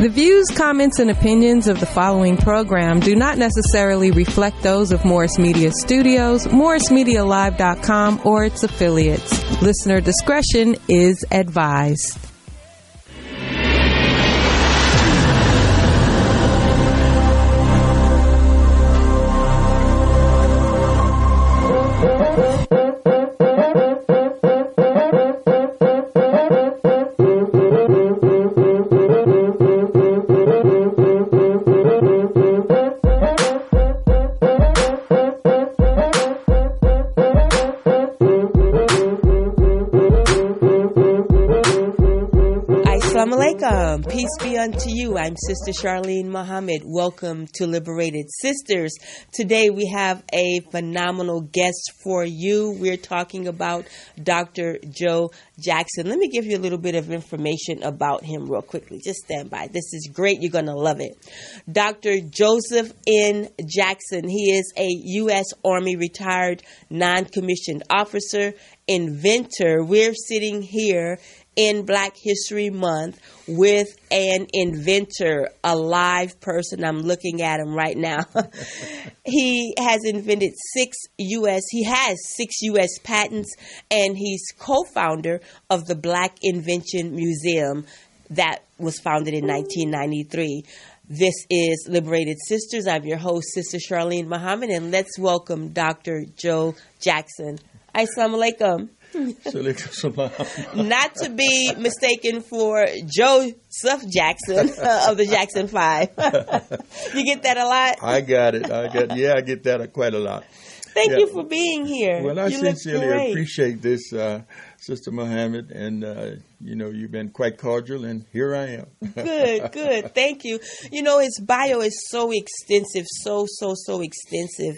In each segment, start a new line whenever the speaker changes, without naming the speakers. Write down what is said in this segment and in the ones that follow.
The views, comments, and opinions of the following program do not necessarily reflect those of Morris Media Studios, MorrisMediaLive.com, or its affiliates. Listener discretion is advised. Peace be unto you. I'm Sister Charlene Muhammad. Welcome to Liberated Sisters. Today we have a phenomenal guest for you. We're talking about Dr. Joe Jackson. Let me give you a little bit of information about him real quickly. Just stand by. This is great. You're going to love it. Dr. Joseph N. Jackson. He is a U.S. Army retired non-commissioned officer, inventor. We're sitting here in Black History Month with an inventor, a live person. I'm looking at him right now. He has invented six U.S. patents, and he's co-founder of the Black Invention Museum that was founded in 1993. This is Liberated Sisters. I'm your host, Sister Charlene Muhammad, and let's welcome Dr. Joe Jackson. Assalamu alaikum. Not to be mistaken for Joseph Jackson of the Jackson 5. You get that a lot?
I got it. I get that quite a lot.
Thank you for being here.
Well, I sincerely appreciate this, Sister Muhammad, and you've been quite cordial, and here I am.
Good. Thank you. His bio is so extensive, so extensive,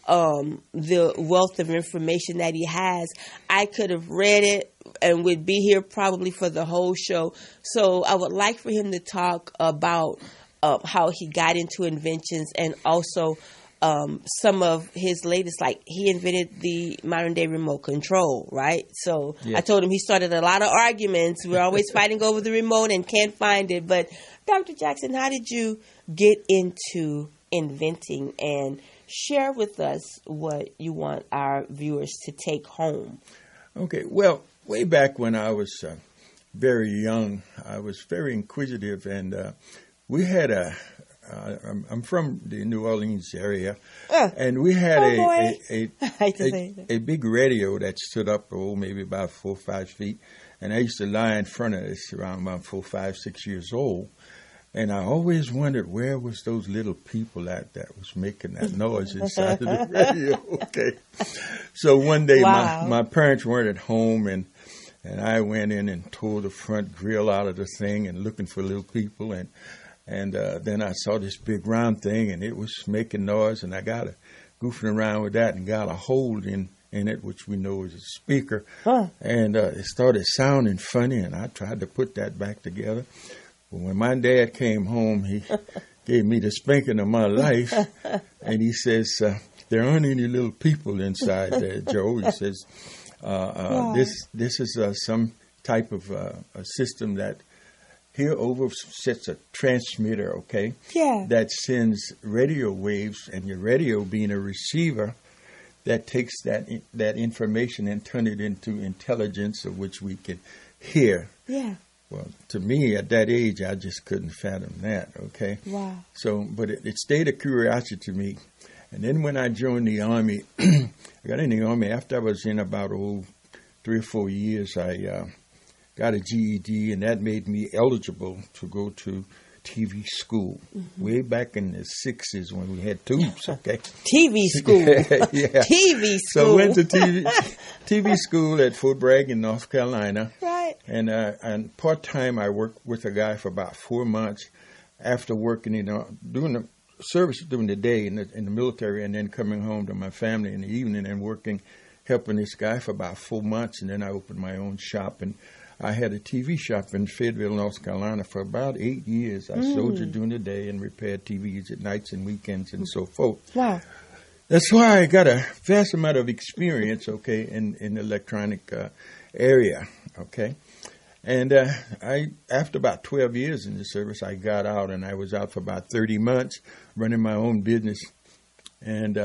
the wealth of information that he has. I could have read it and would be here probably for the whole show. So I would like for him to talk about how he got into inventions, and also some of his latest, like he invented the modern day remote control, right? So yes. I told him he started a lot of arguments. We're always fighting over the remote and can't find it. But Dr. Jackson, how did you get into inventing, and share with us what you want our viewers to take home? Okay.
Well, way back when I was very young, I was very inquisitive, and we had I'm from the New Orleans area, and we had a big radio that stood up, maybe about 4 or 5 feet, and I used to lie in front of this around about 4, 5, 6 years old. And I always wondered, where was those little people that was making that noise inside of the radio? Okay. So one day my parents weren't at home, and I went in and tore the front grill out of the thing and looking for little people. And then I saw this big round thing, and it was making noise, and I got goofing around with that and got a hold in it, which we know is a speaker. Huh. And it started sounding funny, and I tried to put that back together. When my dad came home, he gave me the spanking of my life, and he says, there aren't any little people inside there, Joe. He says, this is some type of a system that here over sits a transmitter, okay, that sends radio waves, and your radio being a receiver that takes that information and turn it into intelligence of which we can hear. Yeah. Well, to me, at that age, I just couldn't fathom that, okay? Wow. So, but it stayed a curiosity to me. And then when I joined the Army, I got in the Army after I was in about 3 or 4 years. I got a GED, and that made me eligible to go to TV school. Mm-hmm. Way back in the 60s when we had tubes, okay?
TV school.
Yeah.
TV school.
So I went to TV school at Fort Bragg in North Carolina. Right. And part-time I worked with a guy for about 4 months after working, doing the service during the day in the military, and then coming home to my family in the evening and working, helping this guy for about 4 months. And then I opened my own shop, and I had a TV shop in Fayetteville, North Carolina for about 8 years. I soldiered during the day and repaired TVs at nights and weekends and so forth. Wow. That's why I got a vast amount of experience, okay, in the electronic area, okay. And after about 12 years in the service, I got out, and I was out for about 30 months running my own business. And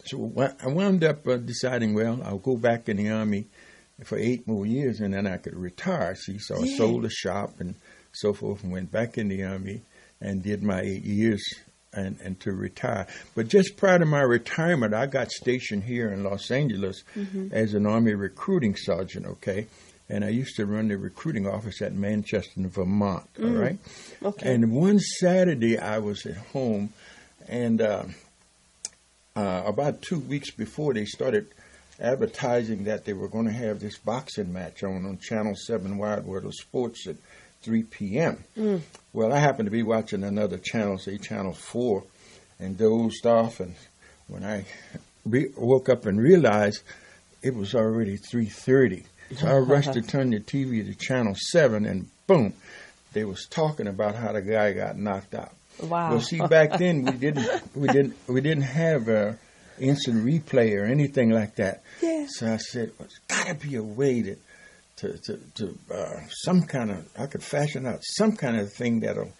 so I wound up deciding, well, I'll go back in the Army for 8 more years, and then I could retire. See, so I sold the shop and so forth, and went back in the Army and did my 8 years and to retire. But just prior to my retirement, I got stationed here in Los Angeles as an Army recruiting sergeant, okay? And I used to run the recruiting office at Manchester, Vermont, all right? Okay. And one Saturday, I was at home, and about 2 weeks before, they started advertising that they were going to have this boxing match on Channel 7 Wide World of Sports at 3 p.m. Well, I happened to be watching another channel, say Channel 4, and dozed off. And when I woke up and realized it was already 3:30, so I rushed to turn the TV to Channel 7, and boom, they was talking about how the guy got knocked out.
Wow.
Well, see, back then we didn't have a instant replay or anything like that. Yeah. So I said, well, there's got to be a way to some kind of, I could fashion out some kind of thing that'll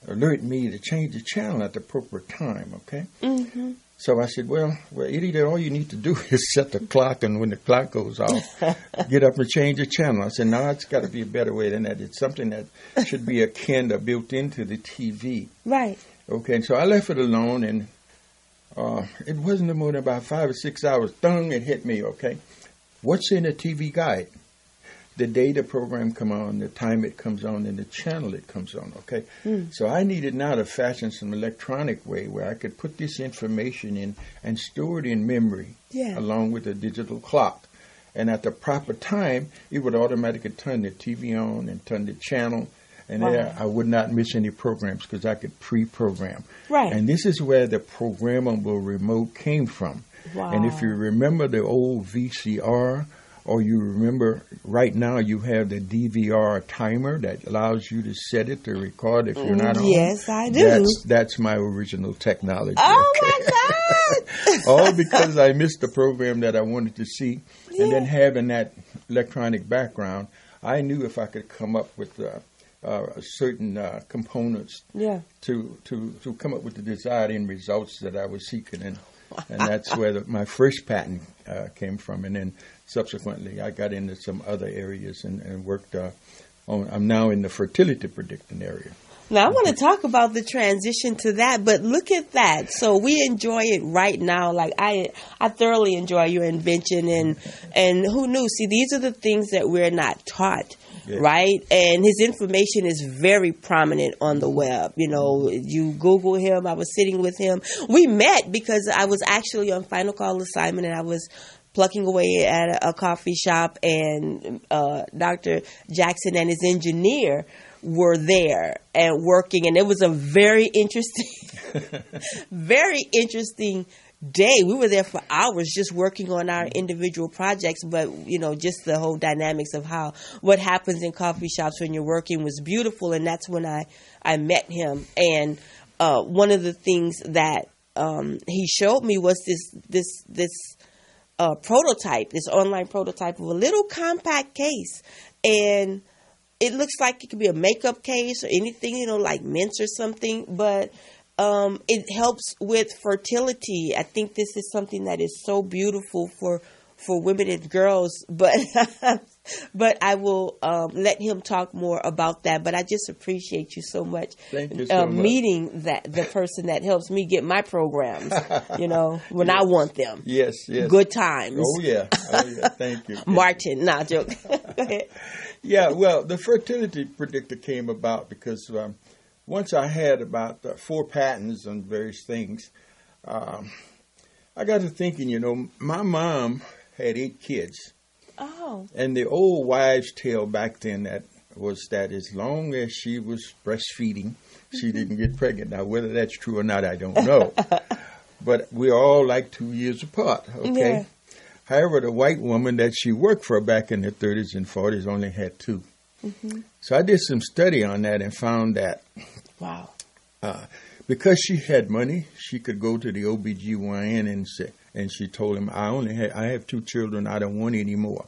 alert me to change the channel at the appropriate time. Okay. Mm-hmm. So I said, well, Eddie, all you need to do is set the clock, and when the clock goes off, get up and change the channel. I said, no, it's got to be a better way than that. It's something that should be akin or built into the TV. Right. Okay, and so I left it alone, and it wasn't no more than about 5 or 6 hours. Dong, it hit me, okay? What's in a TV guide? The day the program come on, the time it comes on, and the channel it comes on, okay? So I needed now to fashion some electronic way where I could put this information in and store it in memory along with a digital clock. And at the proper time, it would automatically turn the TV on and turn the channel. And there, I would not miss any programs because I could pre-program. Right. And this is where the programmable remote came from. Wow. And if you remember the old VCR, or you remember right now you have the DVR timer that allows you to set it to record if you're not on.
Yes, I do.
That's my original technology.
Oh, my God!
All because I missed the program that I wanted to see. Yeah. And then having that electronic background, I knew if I could come up with certain components to come up with the desired end results that I was seeking. And that's where my first patent came from. And then subsequently, I got into some other areas and worked on. I'm now in the fertility predicting area.
Now, I want to talk about the transition to that, but look at that. So we enjoy it right now. Like I thoroughly enjoy your invention, and who knew? See, these are the things that we're not taught. Yeah. Right? And his information is very prominent on the web. You know, you Google him. I was sitting with him. We met because I was actually on final call assignment, and I was plucking away at a coffee shop, and Dr. Jackson and his engineer were there and working, and it was a very interesting day. We were there for hours just working on our individual projects, but you know, just the whole dynamics of what happens in coffee shops when you're working was beautiful. And that's when I met him. And one of the things that he showed me was this prototype, this online prototype of a little compact case, and it looks like it could be a makeup case or anything, you know, like mints or something, but it helps with fertility. I think this is something that is so beautiful for women and girls, but I will let him talk more about that. But I just appreciate you so much.
Thank you so much.
Meeting the person that helps me get my programs, you know, when I want them.
Yes.
Good times.
Oh, yeah. Thank you.
Martin, nah, joke. Go ahead.
Yeah, well, the fertility predictor came about because once I had about 4 patents on various things, I got to thinking, you know, my mom had 8 kids. Oh. And the old wives' tale back then was that as long as she was breastfeeding, she didn't get pregnant. Now, whether that's true or not, I don't know. But we're all like 2 years apart, okay? Yeah. However, the white woman that she worked for back in the 30s and 40s only had 2. Mm-hmm. So I did some study on that and found that because she had money, she could go to the OBGYN And she told him, I have 2 children. I don't want any more.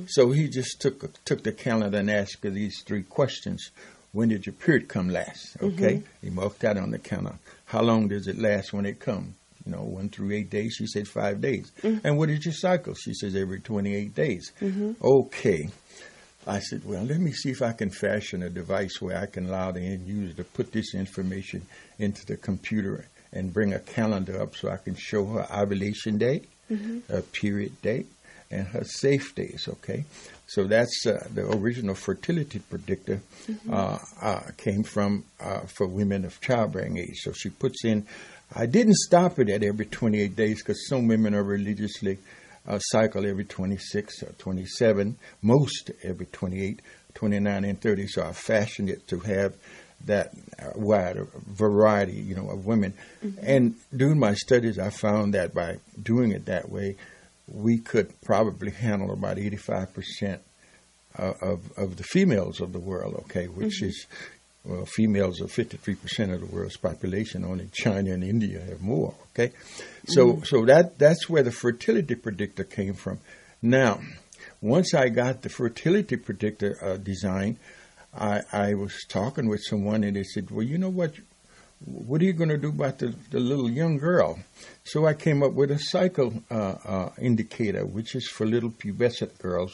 So he just took the calendar and asked her these 3 questions. When did your period come last? Okay. He marked that on the calendar. How long does it last when it comes? 1 through 8 days. She said 5 days. And what is your cycle? She says every 28 days. Okay. I said, well, let me see if I can fashion a device where I can allow the end user to put this information into the computer and bring a calendar up so I can show her ovulation date, her period date, and her safe days, okay? So that's the original fertility predictor came from for women of childbearing age. So she puts in, I didn't stop it at every 28 days because some women are religiously cycle every 26 or 27, most every 28, 29, and 30. So I fashioned it to have that wide variety, of women. And doing my studies, I found that by doing it that way, we could probably handle about 85% of the females of the world, okay, which is, well, females are 53% of the world's population. Only China and India have more, okay? So that's where the fertility predictor came from. Now, once I got the fertility predictor design, I was talking with someone and they said, well, you know what are you going to do about the little young girl? So I came up with a cycle indicator, which is for little pubescent girls,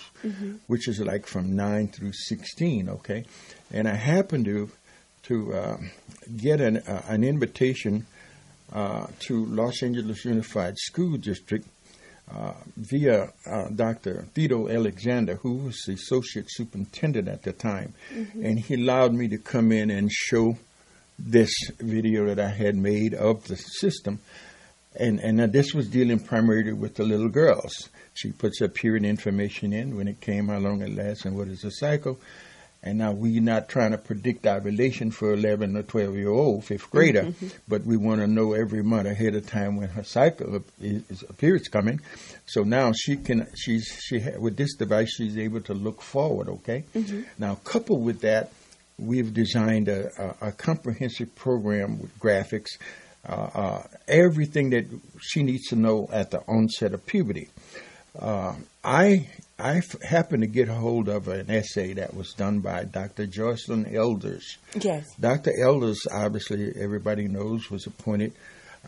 which is like from 9 through 16, okay? And I happened to get an invitation to Los Angeles Unified School District via Dr. Theodore Alexander, who was the associate superintendent at the time. And he allowed me to come in and show this video that I had made of the system. And this was dealing primarily with the little girls. She puts her period information in, when it came, how long it lasts, and what is the cycle. And now we're not trying to predict ovulation for 11 or 12-year-old fifth grader, but we want to know every month ahead of time when her cycle is period's coming. So now with this device, she's able to look forward, okay? Now, coupled with that, we've designed a comprehensive program with graphics, everything that she needs to know at the onset of puberty. I happened to get a hold of an essay that was done by Dr. Jocelyn Elders. Yes. Dr. Elders, obviously, everybody knows, was appointed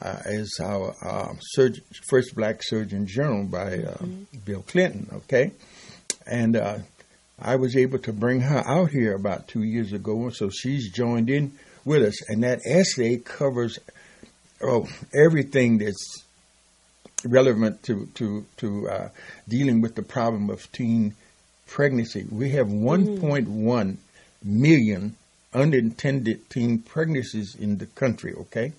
as our first black surgeon general by Bill Clinton, okay? And I was able to bring her out here about 2 years ago, so she's joined in with us. And that essay covers everything that's relevant to dealing with the problem of teen pregnancy. We have 1.1 million unintended teen pregnancies in the country, okay?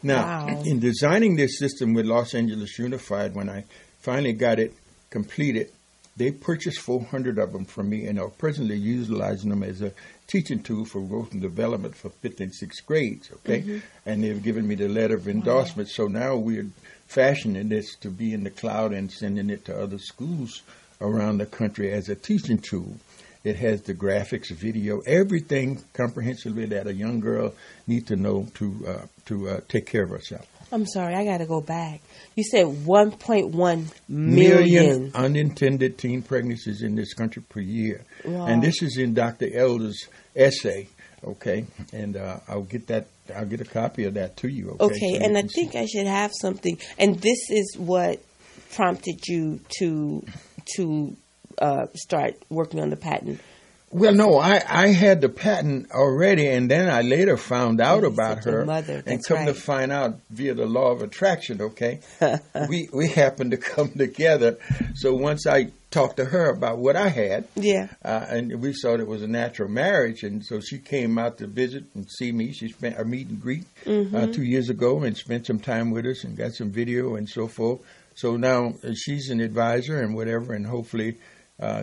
Now, in designing this system with Los Angeles Unified, when I finally got it completed, they purchased 400 of them from me and are presently utilizing them as a teaching tool for growth and development for 5th and 6th grades, okay? And they've given me the letter of endorsement. So now we're fashioning this to be in the cloud and sending it to other schools around the country as a teaching tool. It has the graphics, video, everything comprehensively that a young girl needs to know to take care of herself.
I'm sorry, I got to go back. You said 1.1 million
unintended teen pregnancies in this country per year. Wow. And this is in Dr. Elder's essay, okay? And I'll get a copy of that to you, okay?
Okay, so and I think I should have something. And this is what prompted you to start working on the patent.
Well, no, I had the patent already, and then I later found out about her, and come to find out via the law of attraction, okay? we happened to come together. So once I talked to her about what I had, and we thought it was a natural marriage, and so she came out to visit and see me. She spent a meet and greet 2 years ago and spent some time with us and got some video and so forth. So now she's an advisor and whatever, and hopefully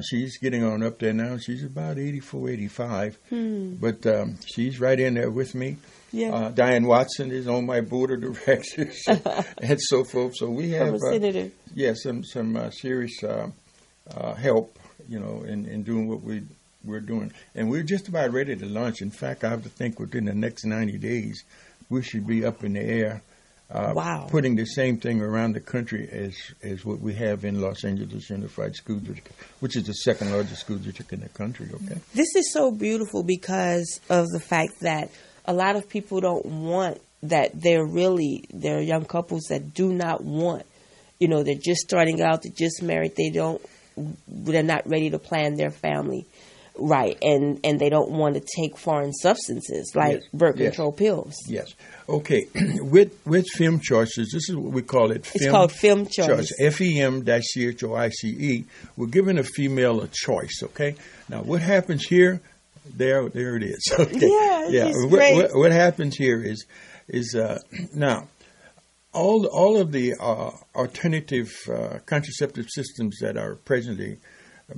she's getting on up there now. She's about 84, 85. But she's right in there with me. Yeah. Diane Watson is on my board of directors and so forth. So we have some serious help, in doing what we're doing. And we're just about ready to launch. In fact, I have to think within the next 90 days, we should be up in the air
Wow.
Putting the same thing around the country as what we have in Los Angeles Unified School District, which is the second largest school district in the country. Okay.
This is so beautiful because of the fact that a lot of people don't want that. There are young couples that do not want, they're just starting out, they're just married, they're not ready to plan their family. Right, and they don't want to take foreign substances like birth control pills.
Yes. Okay. With Fem Choices, this is what we call it.
It's called Fem Choice.
FEM-CHOICE. We're giving a female a choice. Okay. Now, what happens here? There it is. Okay.
Yeah. Great.
What happens here is now all of the alternative contraceptive systems that are presently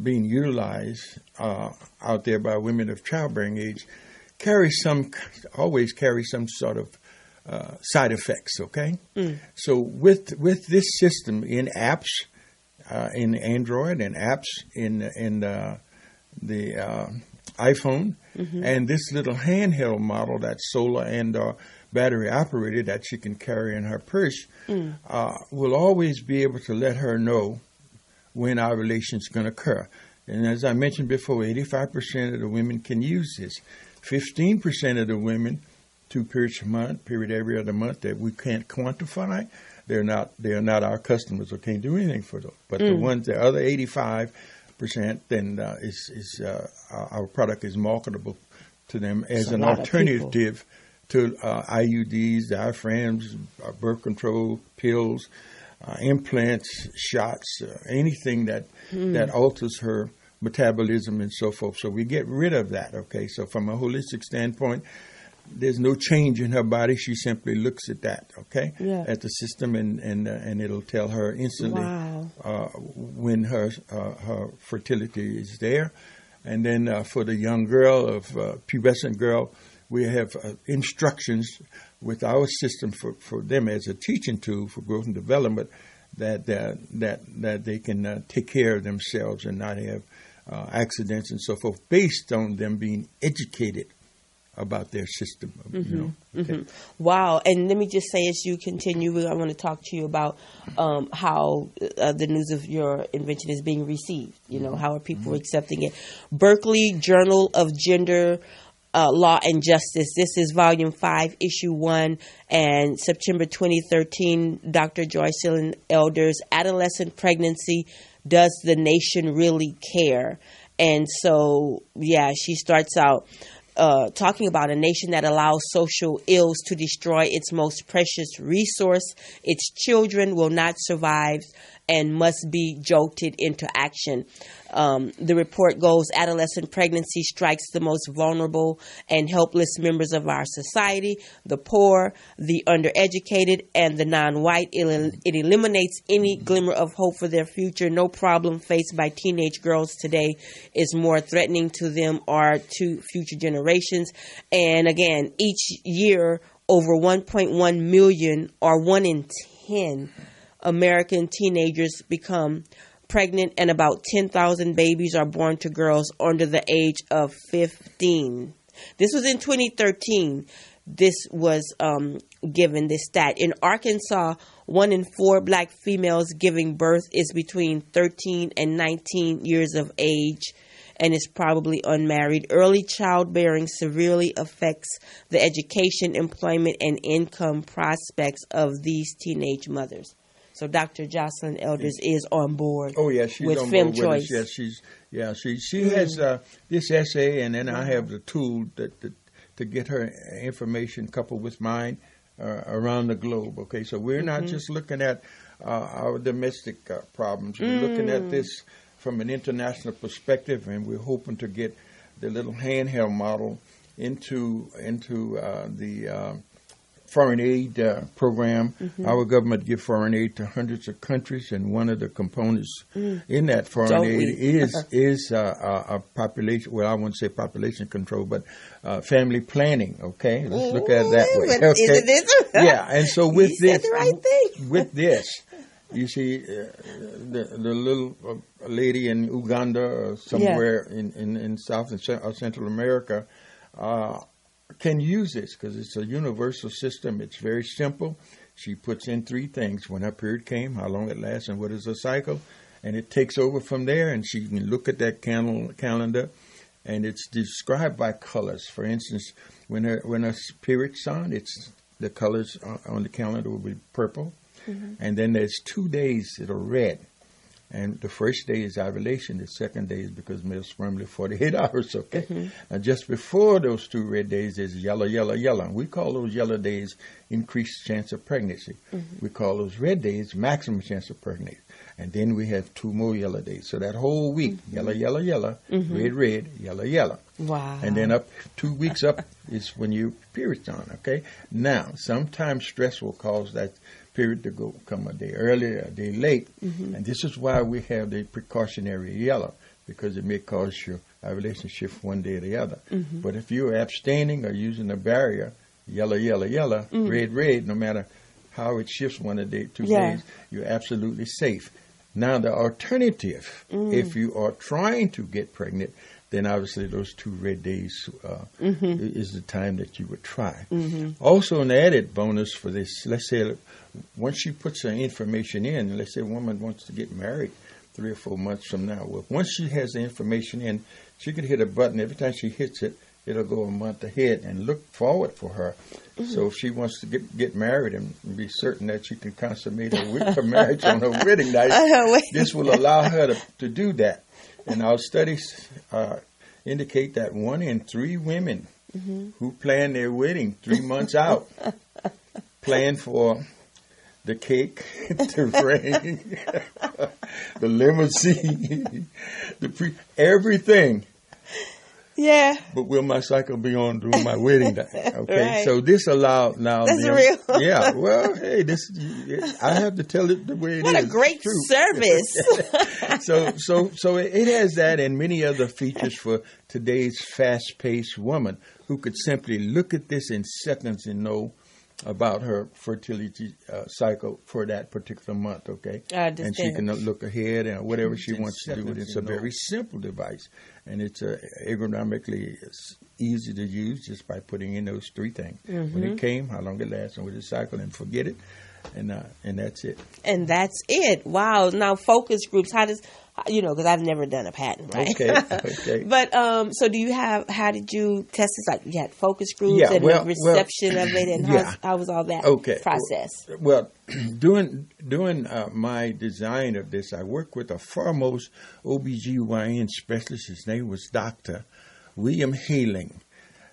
being utilized out there by women of childbearing age always carry some sort of side effects. Okay, so with this system in apps in Android and apps in the iPhone, and this little handheld model that's solar and battery operated that she can carry in her purse, will always be able to let her know when ovulation is going to occur. And as I mentioned before, 85% of the women can use this. 15% of the women, 2 periods a month, period every other month, that we can't quantify, they're not our customers or can't do anything for them. But the other 85%, then our product is marketable to them as an alternative to IUDs, diaphragms, birth control pills, implants, shots, anything that alters her metabolism and so forth. So we get rid of that. Okay. So from a holistic standpoint, there's no change in her body. She simply looks at that. Okay.
Yeah.
At the system, and it'll tell her instantly when her fertility is there. And then for the young girl, pubescent girl, we have instructions with our system for them as a teaching tool for growth and development that they can take care of themselves and not have accidents and so forth, based on them being educated about their system. Okay.
Wow. And let me just say, as you continue, I want to talk to you about how the news of your invention is being received. How are people accepting it? Berkeley Journal of Gender Law and Justice. This is Volume 5, Issue 1, and September 2013, Dr. Joycelyn Elders, Adolescent Pregnancy, Does the Nation Really Care? And so, she starts out talking about a nation that allows social ills to destroy its most precious resource. Its children will not survive and must be jolted into action. The report goes, adolescent pregnancy strikes the most vulnerable and helpless members of our society, the poor, the undereducated, and the non-white. It eliminates any glimmer of hope for their future. No problem faced by teenage girls today is more threatening to them or to future generations. And again, each year, over 1.1 million, or 1 in 10, American teenagers become pregnant, and about 10,000 babies are born to girls under the age of 15. This was in 2013. This was given this stat. In Arkansas, 1 in 4 black females giving birth is between 13 and 19 years of age and is probably unmarried. Early childbearing severely affects the education, employment, and income prospects of these teenage mothers. So Dr. Joycelyn Elders is on board.
Oh yeah, she's
with
on
Fem
board
Choice.
with us. Yes, she has this essay, and then I have the tool to get her information coupled with mine around the globe. Okay, so we're not just looking at our domestic problems. We're looking at this from an international perspective, and we're hoping to get the little handheld model into the foreign aid program. Our government gives foreign aid to hundreds of countries, and one of the components in that foreign aid is a population. Well, I wouldn't say population control, but family planning. Okay, let's look at it that way. Okay, yeah. And so with this,
the right thing.
With this, you see, the little lady in Uganda or somewhere in South and Central America can use this because it's a universal system. It's very simple. She puts in 3 things: when her period came, how long it lasts, and what is her cycle. And it takes over from there, and she can look at that calendar, and it's described by colors. For instance, when her period's on, the colors on the calendar will be purple, and then there's 2 days that are red. And the first day is ovulation. The second day is because male sperm live 48 hours. Okay. Now, just before those 2 red days is yellow, yellow, yellow. And we call those yellow days increased chance of pregnancy. We call those red days maximum chance of pregnancy. And then we have 2 more yellow days. So that whole week, yellow, yellow, yellow, red, red, yellow, yellow.
Wow.
And then up 2 weeks up is when your period's on. Okay. Now, sometimes stress will cause that period to come a day early, a day late, and this is why we have the precautionary yellow, because it may cause your ovulation shift one day or the other. But if you're abstaining or using a barrier, yellow, yellow, yellow, red, red, no matter how it shifts 1 day, 2 days, you're absolutely safe. Now the alternative, if you are trying to get pregnant, then obviously those 2 red days is the time that you would try. Also, an added bonus for this, let's say once she puts her information in, let's say a woman wants to get married 3 or 4 months from now. Well, once she has the information in, she could hit a button. Every time she hits it, it'll go a month ahead and look forward for her. So if she wants to get married and be certain that she can consummate her marriage on her wedding night, this will allow her to do that. And our studies indicate that 1 in 3 women who plan their wedding 3 months out plan for the cake, the ring, the limousine, everything.
Yeah.
But will my cycle be on during my wedding day? Okay.
Right.
So this allowed now.
That's real.
Yeah. Well, hey, I have to tell it the way it is.
What a great service.
So it has that and many other features for today's fast-paced woman who could simply look at this in seconds and know about her fertility cycle for that particular month, okay?
I understand.
And she can look ahead and whatever she wants to do. It's a very simple device, and it's ergonomically easy to use just by putting in those 3 things. When it came, how long it lasts, and with the cycle, and forget it, and that's it.
And that's it. Wow. Now, focus groups, how does... because I've never done a patent, right?
Okay.
But, so how did you test this? Like, you had focus groups and the reception of it, and how was all that process?
Well, doing my design of this, I worked with a foremost OBGYN specialist. His name was Dr. William Haling.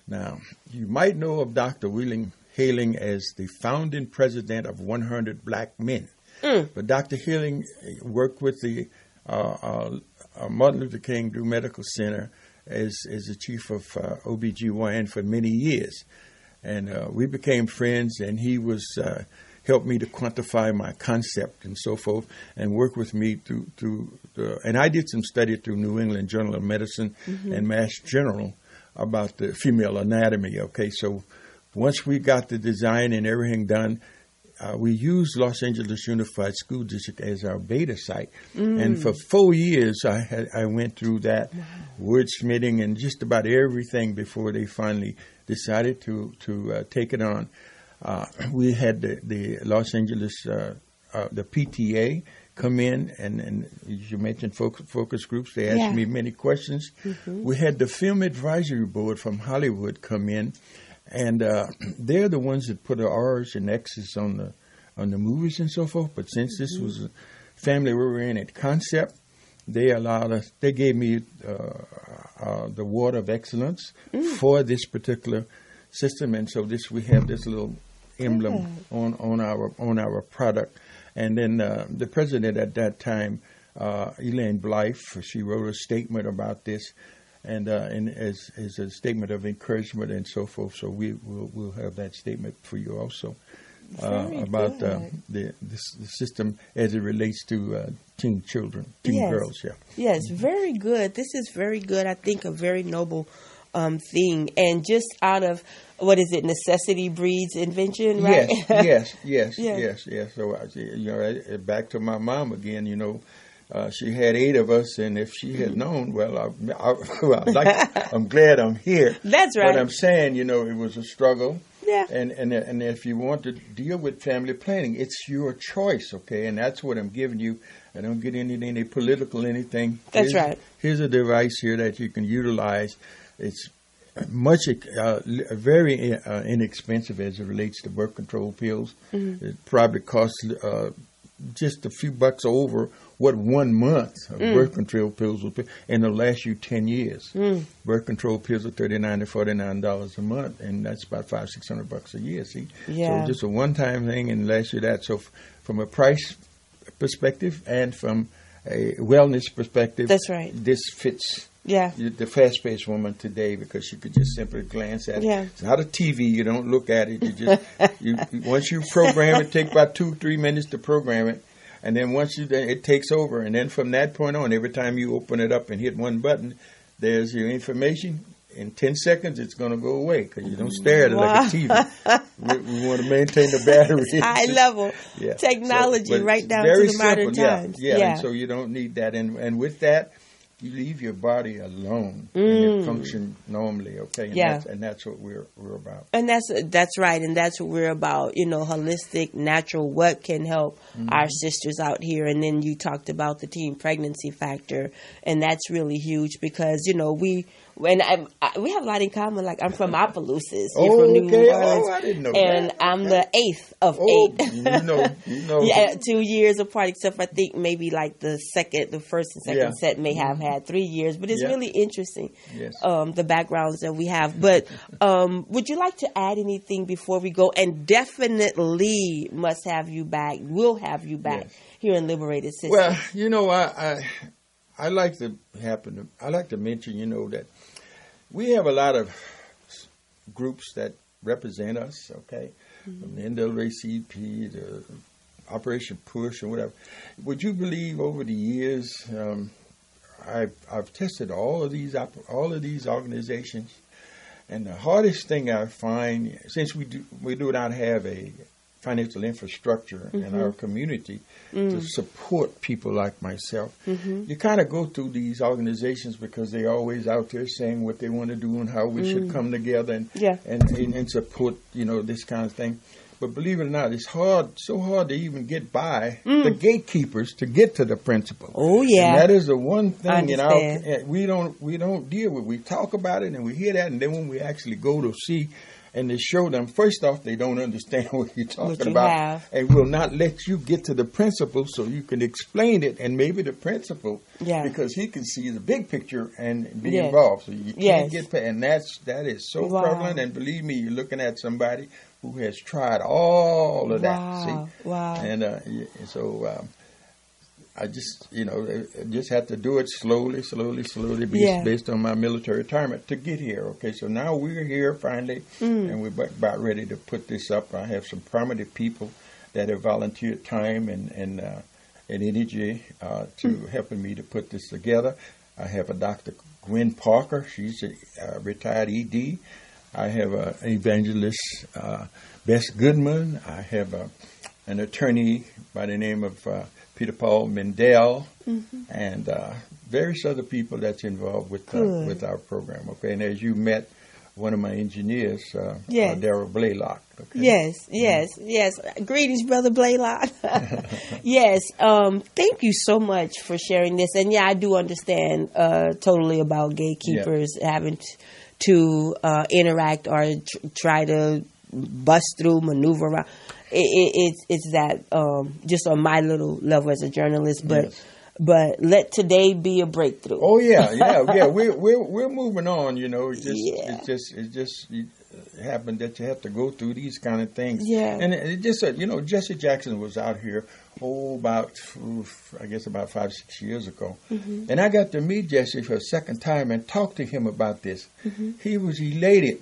Now, you might know of Dr. William Haling as the founding president of 100 Black Men. But Dr. Haling worked with the Martin Luther King Drew Medical Center as the chief of OBGYN for many years. And we became friends, and he was helped me to quantify my concept and so forth, and work with me and I did some study through New England Journal of Medicine and Mass General about the female anatomy. Okay, so once we got the design and everything done, we used Los Angeles Unified School District as our beta site. And for 4 years, I went through that wordsmithing and just about everything before they finally decided to take it on. We had the Los Angeles, the PTA come in, and you mentioned focus groups. They asked me many questions. We had the Film Advisory Board from Hollywood come in. And they're the ones that put the R's and X's on the movies and so forth. But since this was a family-oriented concept, they allowed us. They gave me the award of excellence for this particular system, and so we have this little emblem on our product. And then the president at that time, Elaine Blythe, she wrote a statement about this. And as a statement of encouragement and so forth, so we'll have that statement for you also about the system as it relates to teen girls. Yeah.
Yes, very good. This is very good. I think a very noble thing, and just out of necessity breeds invention, right?
Yes. So back to my mom again. She had 8 of us, and if she had known, I'm glad I'm here.
That's right.
But I'm saying, it was a struggle.
Yeah.
And if you want to deal with family planning, it's your choice, okay? And that's what I'm giving you. I don't get into any political anything.
That's right.
Here's a device here that you can utilize. It's very inexpensive as it relates to birth control pills. Mm-hmm. It probably costs just a few bucks over what 1 month of birth control pills will pay, and it'll last you 10 years. Birth control pills are $39 to $49 a month, and that's about $500-600 a year. See, so just a one-time thing and lasts you that. So from a price perspective and from a wellness perspective,
that's right.
This fits.
Yeah,
the fast-paced woman today, because you could just simply glance at it.
Yeah.
It's not a TV. You don't look at it. You just once you program it, take about 2-3 minutes to program it, and then once it takes over. And then from that point on, every time you open it up and hit one button, there's your information. In 10 seconds, it's going to go away because you don't stare at it like a TV. We want to maintain the battery.
High level technology right down to the modern times.
Yeah. And so you don't need that. And with that, you leave your body alone and it function normally, okay? And that's what we're about.
And that's right, and that's what we're about. Holistic, natural. What can help our sisters out here? And then you talked about the teen pregnancy factor, and that's really huge because we have a lot in common. Like I'm from Opelousas, you're from New Orleans,
I didn't know
and
that.
I'm the 8th of 8.
You know.
Yeah, 2 years apart, except I think maybe like the first and second set may have had 3 years, but it's really interesting.
Yes.
The backgrounds that we have. But would you like to add anything before we go? And definitely must have you back. We'll have you back here in Liberated Sisters.
Well, I like to mention, that we have a lot of groups that represent us, okay? From the NAACP to Operation Push or whatever. Would you believe over the years, I've tested all of these organizations, and the hardest thing I find, since we do not have a financial infrastructure in our community to support people like myself. You kind of go through these organizations because they're always out there saying what they want to do and how we should come together and support, this kind of thing. But believe it or not, it's so hard to even get by the gatekeepers to get to the principal.
Oh yeah,
and that is the one thing we don't deal with. We talk about it and we hear that, and then when we actually go to see and to show them, first off, they don't understand what you're talking about, and will not let you get to the principal so you can explain it, and maybe the principal, because he can see the big picture and be involved. So you can't get past, and that is so prevalent. And believe me, you're looking at somebody who has tried all of that. See?
Wow.
And so I just, just had to do it slowly, based on my military retirement to get here. Okay, so now we're here finally, and we're about ready to put this up. I have some prominent people that have volunteered time and energy to helping me to put this together. I have a Dr. Gwen Parker. She's a retired ED. I have an evangelist, Bess Goodman. I have an attorney by the name of Peter Paul Mendel, and various other people that's involved with our program. Okay, and as you met, one of my engineers, Darryl Blaylock. Okay?
Yes. Greetings, Brother Blaylock. Yes. Thank you so much for sharing this. And I do understand totally about gatekeepers having to interact or try to bust through, maneuver around. It's that just on my little level as a journalist, but let today be a breakthrough.
Oh yeah. We're moving on. It just happened that you have to go through these kind of things. Yeah. And it just Jesse Jackson was out here about 5-6 years ago, and I got to meet Jesse for a second time and talk to him about this. He was elated.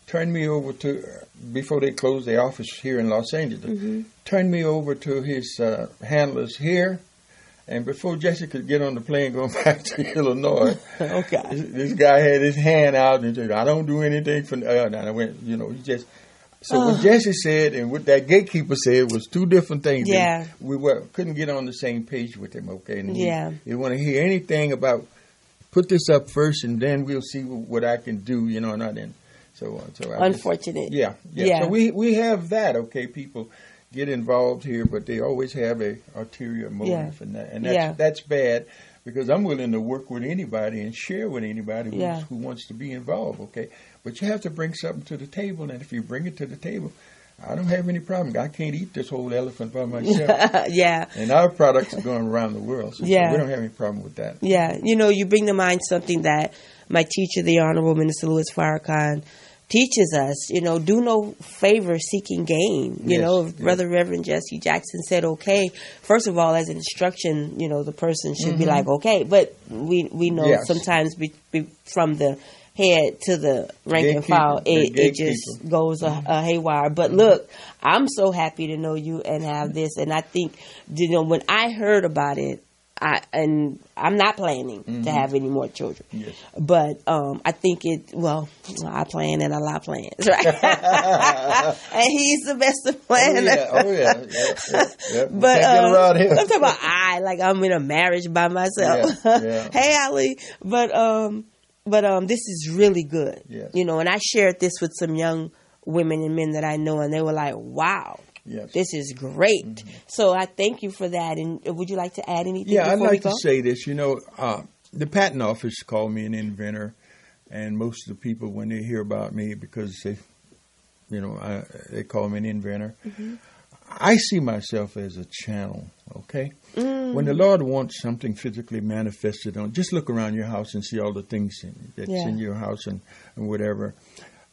Turned me over to, before they closed their office here in Los Angeles, turned me over to his handlers here. And before Jesse could get on the plane going back to Illinois, this guy had his hand out and said, I don't do anything for, and I went, he just, so what Jesse said and what that gatekeeper said was two different things.
Yeah.
We couldn't get on the same page with him, okay? And he didn't want to hear anything about, put this up first and then we'll see what I can do, and I didn't. So
unfortunate.
Yeah. So we have that. Okay, people get involved here, but they always have a ulterior motive, and that's bad. Because I'm willing to work with anybody and share with anybody who wants to be involved, okay? But you have to bring something to the table, and if you bring it to the table, I don't have any problem. I can't eat this whole elephant by myself. And our products are going around the world, so we don't have any problem with that.
Yeah, you bring to mind something that my teacher, the Honorable Minister Louis Farrakhan, teaches us, do no favor seeking gain. Brother Reverend Jesse Jackson said, okay, first of all, as an instruction, the person should be like, okay, but we know sometimes from the head to the rank and file, it just goes a haywire. But look, I'm so happy to know you and have this. And I think, when I heard about it, and I'm not planning to have any more children. Yes. But I think I plan and Allah plans, right? And He's the best of planners.
Oh, yeah.
But I'm talking about I'm in a marriage by myself. Yeah. Hey, Ali. But this is really good. Yes. And I shared this with some young women and men that I know, and they were like, wow. Yes. This is great. So I thank you for that. And would you like to add anything?
Yeah, I'd like to say this. The patent office called me an inventor, and most of the people, when they hear about me, because they call me an inventor, I see myself as a channel. Okay, when the Lord wants something physically manifested just look around your house and see all the things that's in your house and whatever.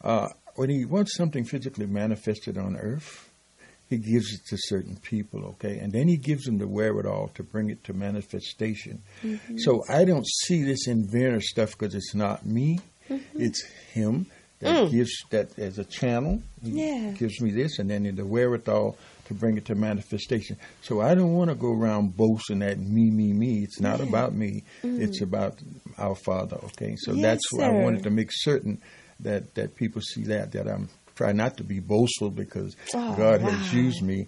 When He wants something physically manifested on earth, He gives it to certain people, okay? And then He gives them the wherewithal to bring it to manifestation. So I don't see this inventor stuff because it's not me. It's Him that gives that as a channel. He gives me this, and then the wherewithal to bring it to manifestation. So I don't want to go around boasting that me. It's not about me. It's about our Father, okay? So that's why I wanted to make certain that people see that I'm try not to be boastful because God has used me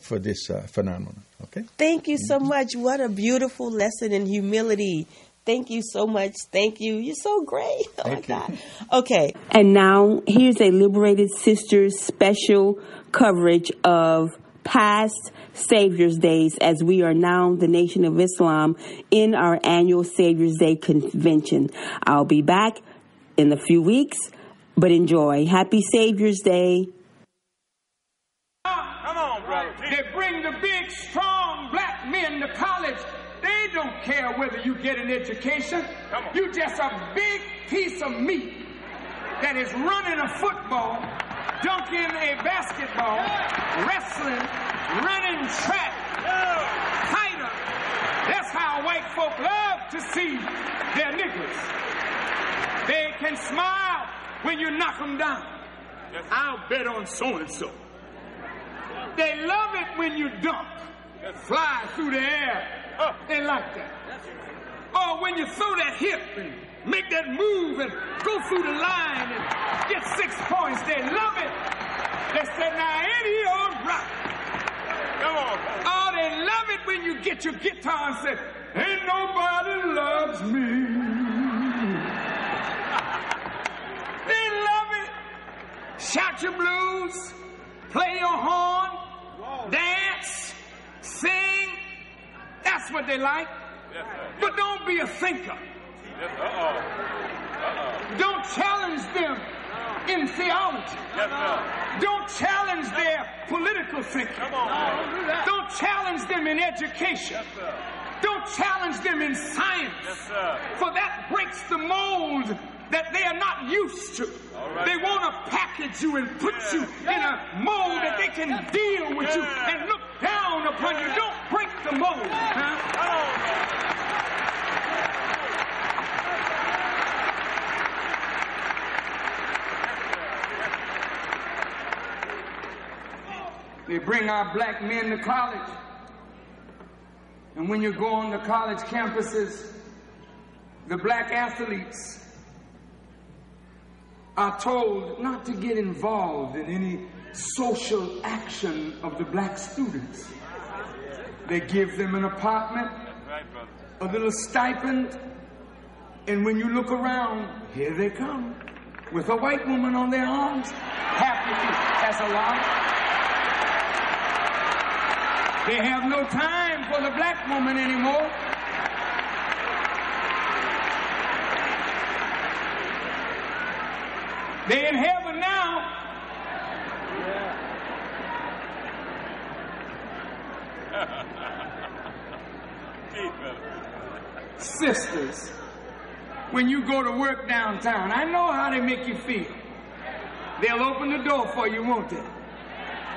for this phenomenon. Okay.
Thank you so much. What a beautiful lesson in humility. Thank you so much. Thank you. You're so great. Oh, my God. Okay. And now here's a Liberated Sisters special coverage of past Savior's Days, as we are now the Nation of Islam in our annual Savior's Day convention. I'll be back in a few weeks. But enjoy. Happy Savior's Day.
Come on, brother. They bring the big, strong black men to college. They don't care whether you get an education. You just a big piece of meat that is running a football, dunking a basketball, wrestling, running track, fighter. That's how white folk love to see their niggas. They can smile when you knock them down. I'll bet on so-and-so. They love it when you dunk, fly through the air. They like that. Or when you throw that hip and make that move and go through the line and get 6 points. They love it. They say, now ain't he all right? Come on. Oh, they love it when you get your guitar and say, ain't nobody loves me. They love it. Shout your blues, play your horn, dance, sing. That's what they like. Yes, but don't be a thinker. Yes, Don't challenge them in theology. Yes, don't challenge their political thinking. Don't challenge them in education. Don't challenge them in science. For that breaks the mold that they are not used to. Right. They want to package you and put you in a mold that they can deal with you and look down upon you. Don't break the mold. They bring our black men to college. And when you go on the college campuses, the black athletes are told not to get involved in any social action of the black students. They give them an apartment, a little stipend, and when you look around, here they come. with a white woman on their arms, happy as a lark. They have no time for the black woman anymore. They're in heaven now. Sisters, when you go to work downtown, I know how they make you feel. They'll open the door for you, won't they?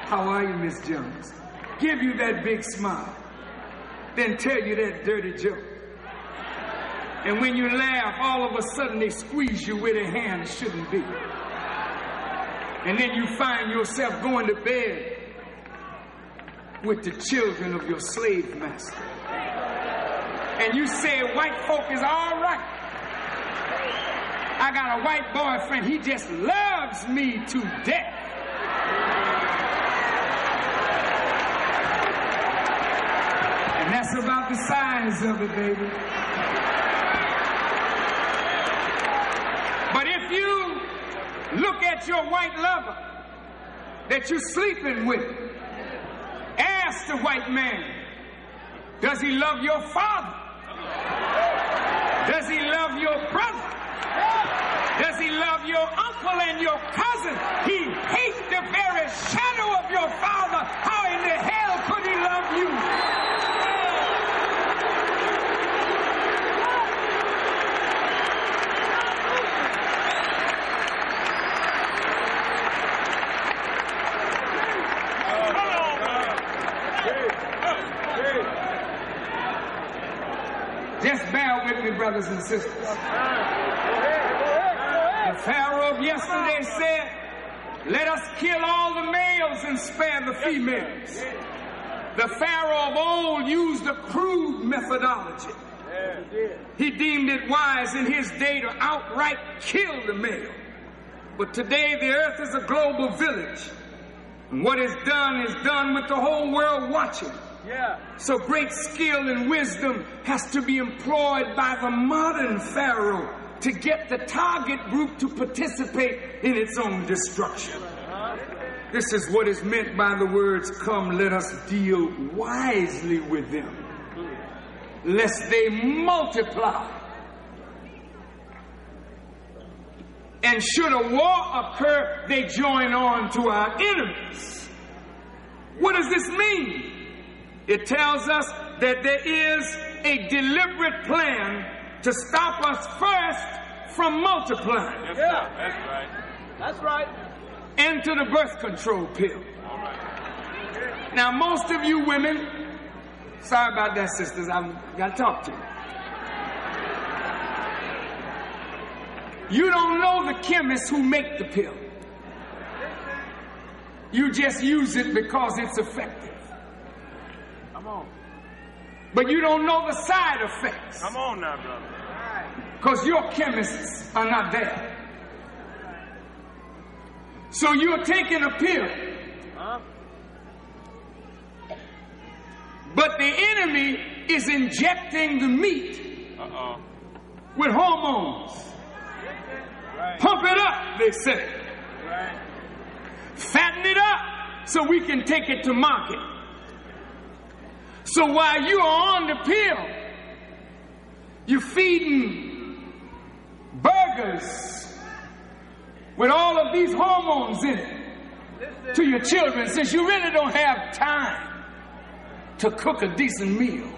How are you, Miss Jones? Give you that big smile. Then tell you that dirty joke. And when you laugh, all of a sudden they squeeze you with a hand that shouldn't be. And then you find yourself going to bed with the children of your slave master. And you say, white folk is all right. I got a white boyfriend, he just loves me to death. And that's about the size of it, baby. But if you look at your white lover that you're sleeping with, ask the white man, does he love your father? Does he love your brother? Does he love your uncle and your cousin? He hates the very shadow of your father. How in the hell could he love you? Just bear with me, brothers and sisters. The Pharaoh of yesterday said, let us kill all the males and spare the females. The Pharaoh of old used a crude methodology. He deemed it wise in his day to outright kill the male. But today the earth is a global village. And what is done with the whole world watching. So great skill and wisdom has to be employed by the modern Pharaoh to get the target group to participate in its own destruction. This is what is meant by the words, come, let us deal wisely with them, lest they multiply. And should a war occur, they join on to our enemies. What does this mean? It tells us that there is a deliberate plan to stop us first from multiplying.
Yes, sir. That's right. That's right.
Enter the birth control pill.
All right.
Now, most of you women, sorry about that, sisters, I've got to talk to you. You don't know the chemists who make the pill. You just use it because it's effective.
Come on.
But you don't know the side effects.
Come on now, brother.
Because your chemists are not there. So you're taking a pill.
Huh?
But the enemy is injecting the meat with hormones.
Right.
Pump it up, they say.
Right.
Fatten it up so we can take it to market. So while you are on the pill, you're feeding burgers with all of these hormones in it to your children, since you really don't have time to cook a decent meal.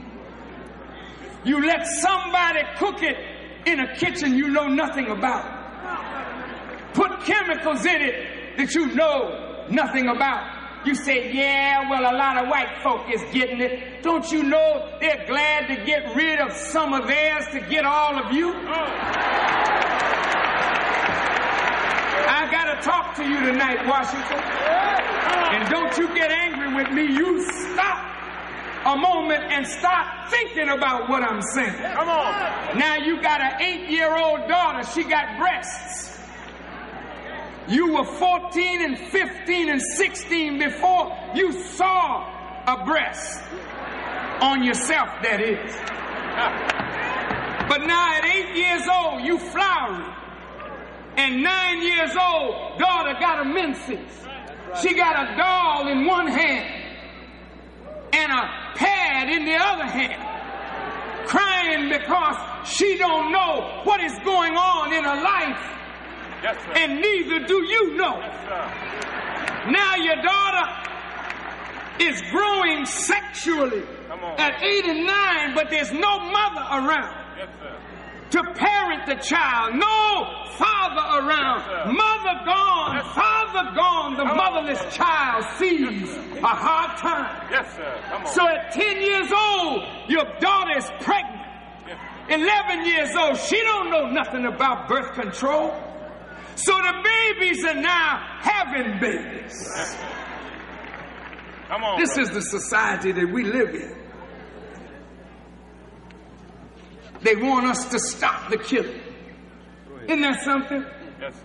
You let somebody cook it in a kitchen you know nothing about. Put chemicals in it that you know nothing about. You say, yeah, well, a lot of white folk is getting it. Don't you know they're glad to get rid of some of theirs to get all of you? I got to talk to you tonight, Washington. And don't you get angry with me. You stop a moment and start thinking about what I'm saying.
Come on.
Now you got an 8-year-old daughter. She got breasts. You were 14 and 15 and 16 before you saw a breast on yourself, that is. But now at 8 years old, you flowering. And 9 years old, daughter got a menses. She got a doll in one hand and a pad in the other hand, crying because she don't know what is going on in her life.
Yes, sir.
And neither do you know.
Yes, sir.
Now your daughter is growing sexually at 8 and 9, but there's no mother around.
Yes, sir.
To parent the child, no father around,
Yes,
mother gone,
yes,
father gone, the motherless child sees a hard time.
Yes, sir. Come on.
So at 10 years old, your daughter is pregnant.
Yes.
11 years old, she don't know nothing about birth control. So the babies are now having babies.
Yes, sir. Come on.
This
brother.
is the society that we live in. They want us to stop the killing. Isn't that something?
Yes, sir.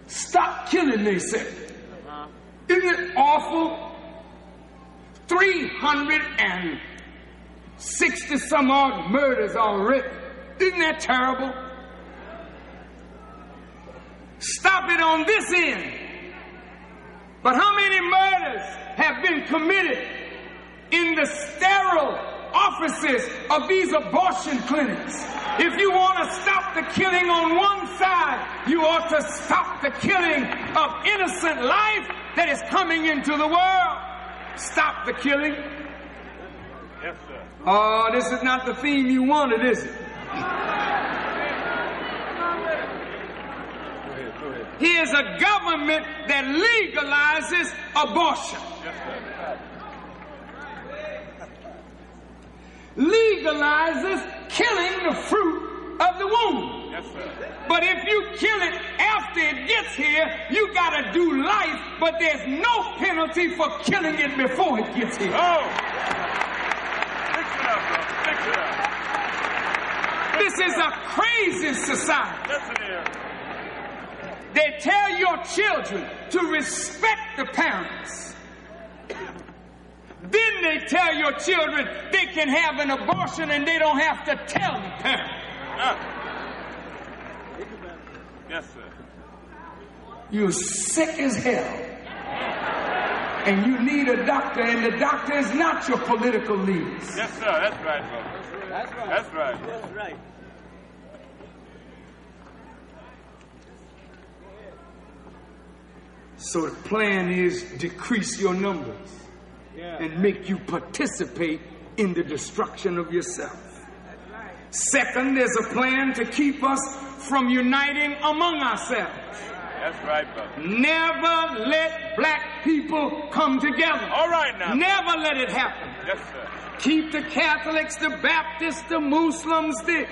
Stop killing, they say. Isn't it awful? 360 some odd murders already. Isn't that terrible? Stop it on this end. But how many murders have been committed in the sterile offices of these abortion clinics? If you want to stop the killing on one side, you ought to stop the killing of innocent life that is coming into the world. Stop the killing.
Yes, sir.
Oh, this is not the theme you wanted, is it? Here's a government that legalizes abortion.
Yes, sir.
Legalizes killing the fruit of the womb.
Yes, sir.
But if you kill it after it gets here, you gotta do life, but there's no penalty for killing it before it gets here.
Oh! Fix it up, bro. Fix it up.
This is a crazy society.
Yes, it is.
They tell your children to respect the parents. Then they tell your children they can have an abortion and they don't have to tell the parent.
Yes, sir.
You're sick as hell. And you need a doctor, and the doctor is not your political leaders.
Yes, sir. That's right, bro. That's right. That's right.
That's right.
So the plan is decrease your numbers and make you participate in the destruction of yourself. Second, there's a plan to keep us from uniting among ourselves.
That's right, brother.
Never let black people come together.
All right now.
Never let it happen.
Yes, sir.
Keep the Catholics, the Baptists, the Muslims, the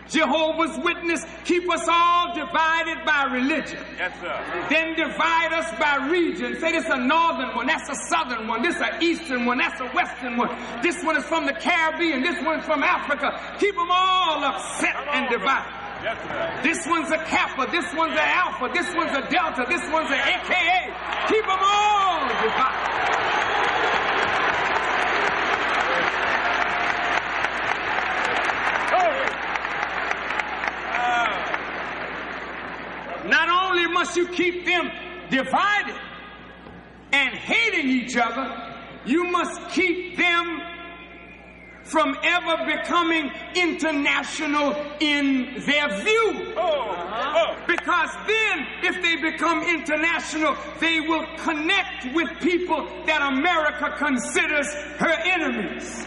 Jehovah's Witness, keep us all divided by religion.
Yes, sir.
Then divide us by region. Say this is a northern one, that's a southern one, this is an eastern one, that's a western one. This one is from the Caribbean, this one's from Africa. Keep them all upset and divided.
Yes, sir.
This one's a Kappa, this one's an Alpha, this one's a Delta, this one's an AKA. Keep them all divided. Not only must you keep them divided and hating each other, you must keep them from ever becoming international in their view. Because then, if they become international, they will connect with people that America considers her enemies.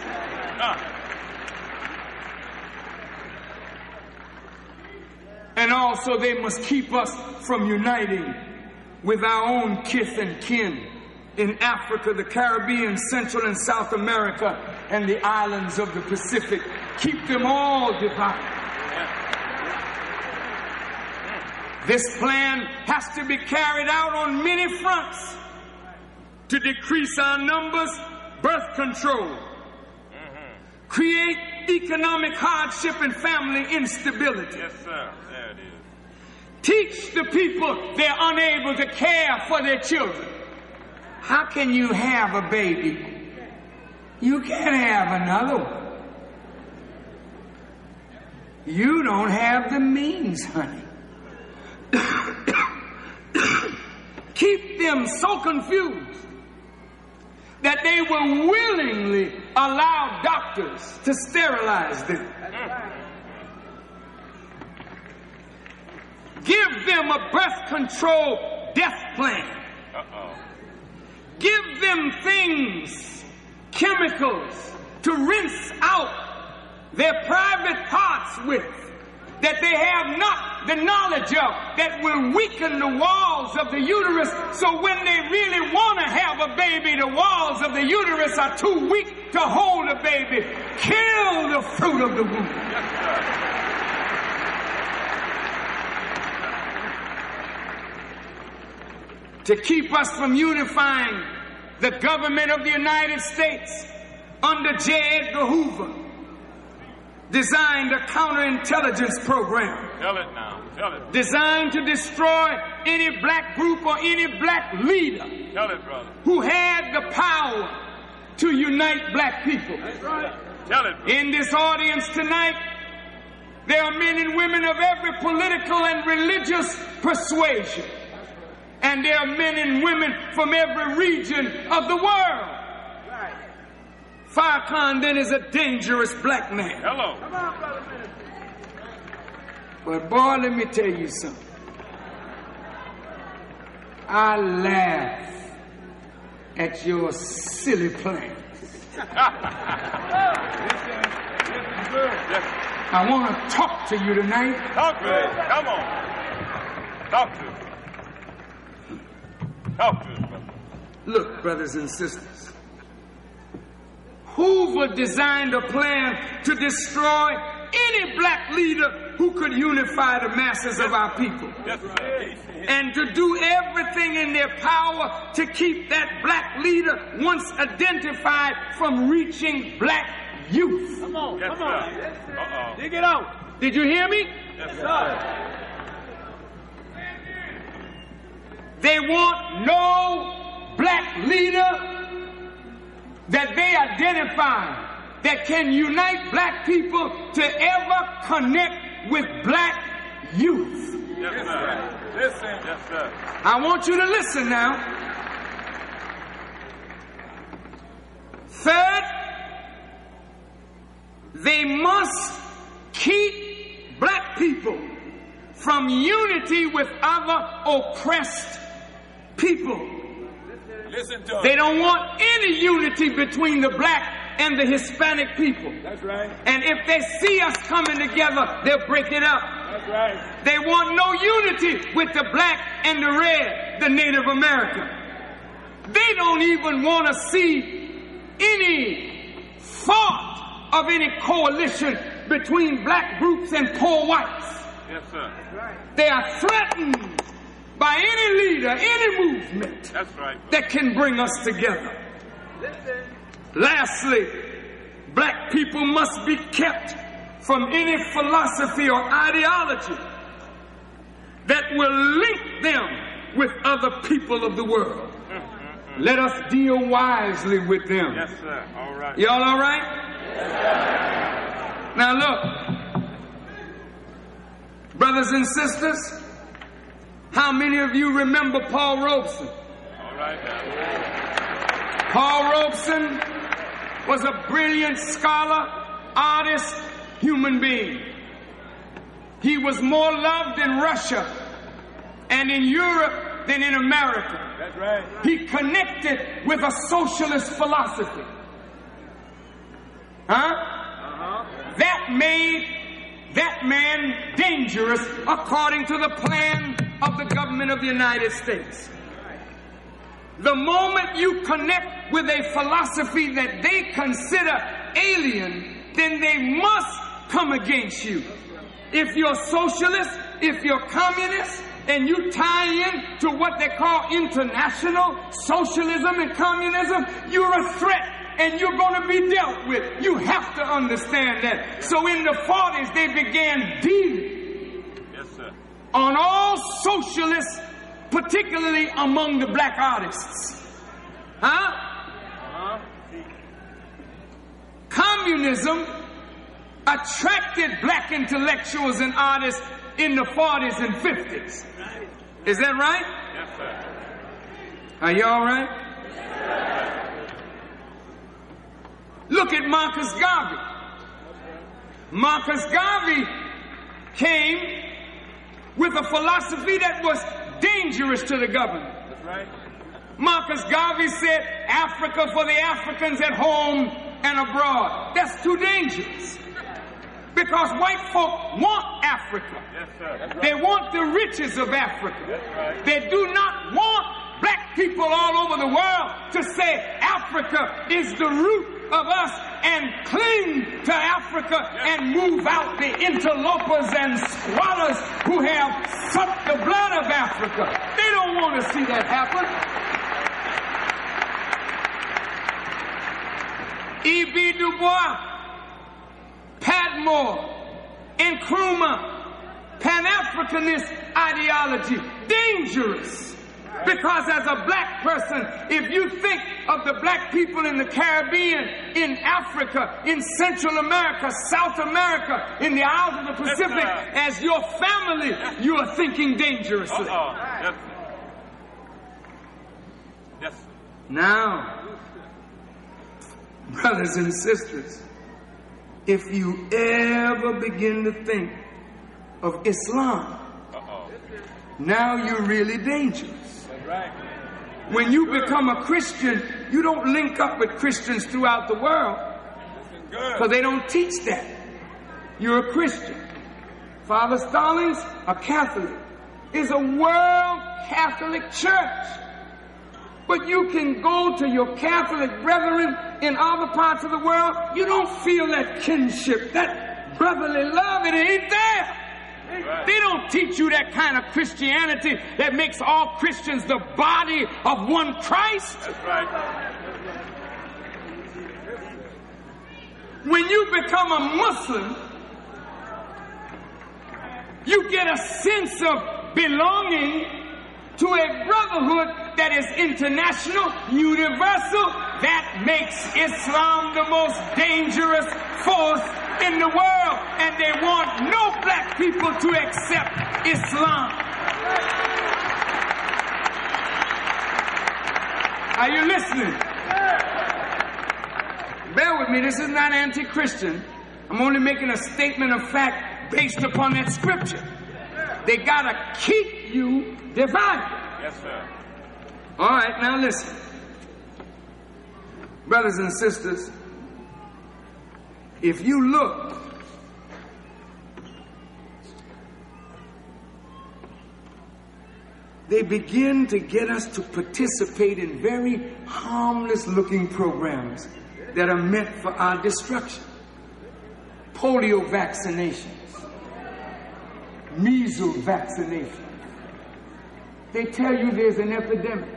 And also they must keep us from uniting with our own kith and kin in Africa, the Caribbean, Central and South America, and the islands of the Pacific. Keep them all divided. This plan has to be carried out on many fronts to decrease our numbers, birth control, create economic hardship and family instability.
Yes, sir. There it is.
Teach the people they're unable to care for their children. How can you have a baby? You can't have another one. You don't have the means, honey. keep them so confused that they will willingly allow doctors to sterilize them. Give them a birth control death plan. Give them things, chemicals, to rinse out their private parts with, that they have not the knowledge of, that will weaken the walls of the uterus, so when they really want to have a baby, the walls of the uterus are too weak to hold a baby. Kill the fruit of the womb. To keep us from unifying, the government of the United States under J. Edgar Hoover designed a counterintelligence program.
Tell it now. Tell it.
Designed to destroy any black group or any black leader.
Tell it, brother.
Who had the power to unite black people.
That's right. Tell it, brother.
In this audience tonight, there are men and women of every political and religious persuasion. And there are men and women from every region of the world. Farrakhan then is a dangerous black man.
Hello.
But boy, let me tell you something. I laugh at your silly plans. I want to talk to you tonight.
Talk to us. Come on. Talk to us. Talk to us, brother.
Look, brothers and sisters. Hoover designed a plan to destroy any black leader who could unify the masses of our people.
That's right.
And to do everything in their power to keep that black leader, once identified, from reaching black youth.
Come on, yes, come on. Uh-oh.
Dig it out. Did you hear me?
Yes, sir.
They want no black leader that they identify that can unite black people to ever connect with black youth.
Yes, sir. Listen. Yes, sir.
I want you to listen now. Third, they must keep black people from unity with other oppressed people.
Listen to
They don't want any unity between the black and the Hispanic people.
That's right.
And if they see us coming together, they'll break it up.
That's right.
They want no unity with the black and the red, the Native American. They don't even want to see any thought of any coalition between black groups and poor whites.
Yes, sir.
They are threatened by any leader, any movement
That's right.
that can bring us together. Lastly, black people must be kept from any philosophy or ideology that will link them with other people of the world. Let us deal wisely with them.
Yes, sir. All right.
Y'all all right?
Yes,
Now look, brothers and sisters, how many of you remember Paul Robeson?
All right.
Paul Robeson was a brilliant scholar, artist, human being. He was more loved in Russia and in Europe than in America.
That's right.
He connected with a socialist philosophy. That made that man dangerous according to the plan of the government of the United States. The moment you connect with a philosophy that they consider alien, then they must come against you. If you're socialist, if you're communist, and you tie in to what they call international socialism and communism, you're a threat and you're going to be dealt with. You have to understand that. So in the 40s, they began dealing on all socialists, particularly among the black artists. Communism attracted black intellectuals and artists in the 40s and 50s. Is that right?
Yes, sir.
Are you all right? Look at Marcus Garvey. Marcus Garvey came with a philosophy that was dangerous to the government.
That's right.
Marcus Garvey said, Africa for the Africans at home and abroad. That's too dangerous. Because white folk want Africa.
Yes, sir. That's right.
They want the riches of Africa.
That's right.
They do not want black people all over the world to say Africa is the root of us and cling to Africa and move out the interlopers and squatters who have sucked the blood of Africa. They don't want to see that happen. E.B. Du Bois, Patmore, Nkrumah, Pan-Africanist ideology, dangerous. Because as a black person, if you think of the black people in the Caribbean, in Africa, in Central America, South America, in the Isles of the Pacific, as your family, you are thinking dangerously.
Yes, sir. Yes, sir.
Now, brothers and sisters, if you ever begin to think of Islam, now you're really dangerous.
Right.
When you become a Christian, you don't link up with Christians throughout the world because they don't teach that. You're a Christian. Father Stallings, a Catholic, is a world Catholic church. But you can go to your Catholic brethren in other parts of the world, you don't feel that kinship, that brotherly love, it ain't there. Right. They don't teach you that kind of Christianity that makes all Christians the body of one Christ.
That's right.
When you become a Muslim, you get a sense of belonging to a brotherhood that is international, universal, that makes Islam the most dangerous force in the world, and they want no black people to accept Islam. Are you listening? Bear with me, this is not anti-Christian. I'm only making a statement of fact based upon that scripture. They gotta keep you divided.
Yes, sir.
All right, now listen. Brothers and sisters, if you look, they begin to get us to participate in very harmless looking programs that are meant for our destruction. Polio vaccinations, measles vaccinations. They tell you there's an epidemic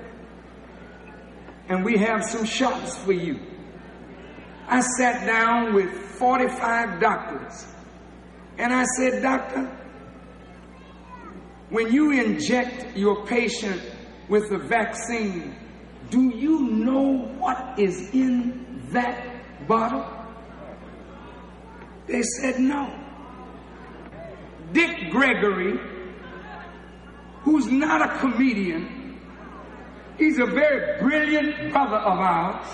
and we have some shots for you. I sat down with 45 doctors and I said, Doctor, when you inject your patient with the vaccine, do you know what is in that bottle? They said no. Dick Gregory, who's not a comedian, he's a very brilliant brother of ours.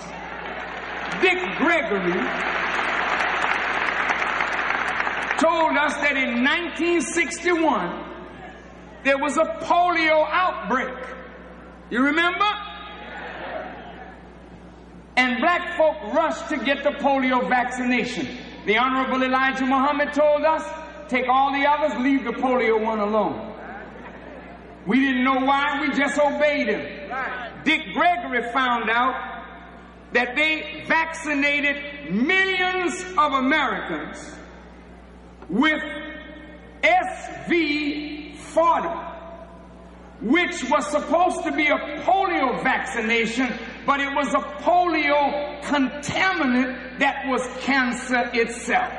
Dick Gregory told us that in 1961 there was a polio outbreak. You remember? And black folk rushed to get the polio vaccination. The Honorable Elijah Muhammad told us, take all the others, leave the polio one alone. We didn't know why, we just obeyed him. Dick Gregory found out that they vaccinated millions of Americans with SV40, which was supposed to be a polio vaccination, but it was a polio contaminant that was cancer itself.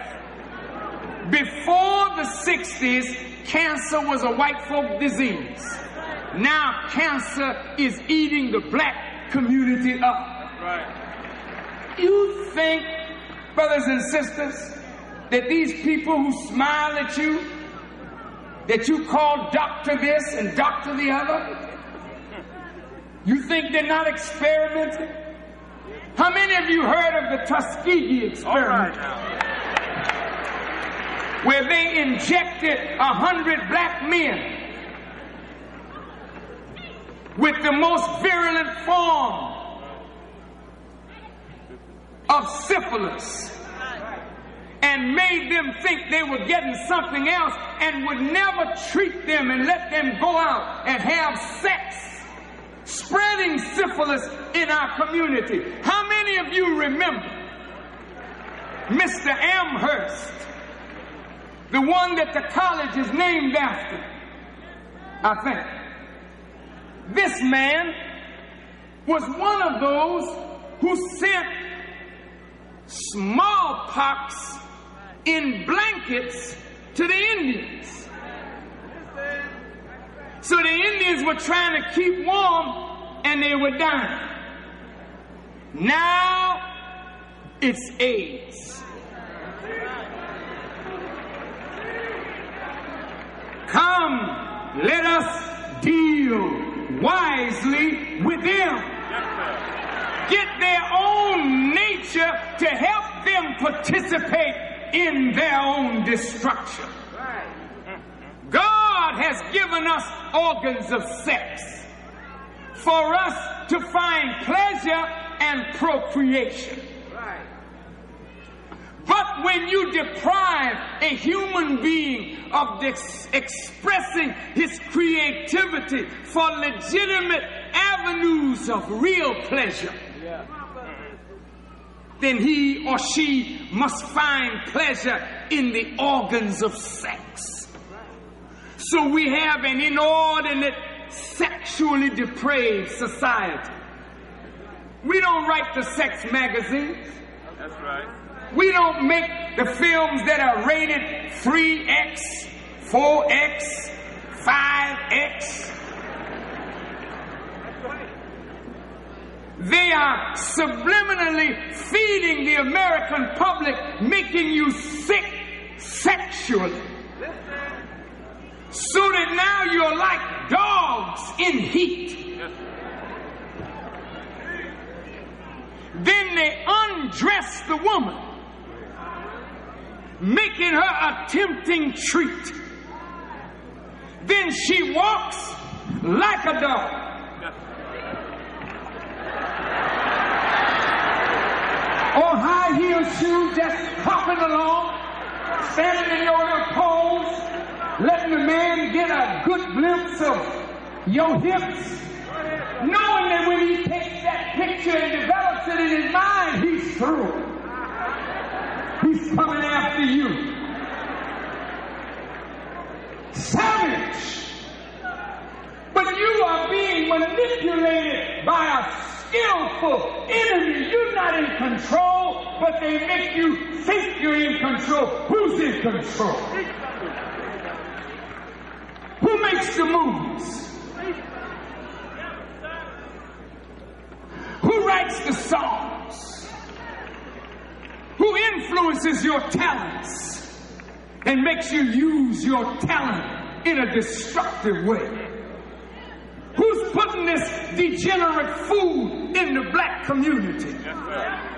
Before the 60s, cancer was a white folk disease. Now cancer is eating the black community up.
Right.
You think, brothers and sisters, that these people who smile at you, that you call doctor this and doctor the other? You think they're not experimenting? How many of you heard of the Tuskegee experiment? Where they injected 100 black men with the most virulent form of syphilis and made them think they were getting something else and would never treat them and let them go out and have sex, spreading syphilis in our community. How many of you remember Mr. Amherst, the one that the college is named after, I think? This man was one of those who sent smallpox in blankets to the Indians. So the Indians were trying to keep warm and they were dying. Now it's AIDS. Come, let us deal wisely with them. Get their own nature to help them participate in their own destruction. God has given us organs of sex for us to find pleasure and procreation. But when you deprive a human being of expressing his creativity for legitimate avenues of real pleasure, then he or she must find pleasure in the organs of sex. So we have an inordinate, sexually depraved society. We don't write the sex magazines.
That's right.
We don't make the films that are rated 3X, 4X, 5X. They are subliminally feeding the American public, making you sick sexually. So that now you're like dogs in heat. Then they undress the woman, making her a tempting treat. Then she walks like a dog. Or high heel shoes just hopping along, standing in your little pose, letting the man get a good glimpse of your hips, knowing that when he takes that picture and develops it in his mind, he's through. He's coming after you. Savage. But you are being manipulated by a skillful enemy. You're not in control, but they make you think you're in control. Who's in control? Who makes the moves? Who writes the songs? Who influences your talents and makes you use your talent in a destructive way? Who's putting this degenerate food in the black community?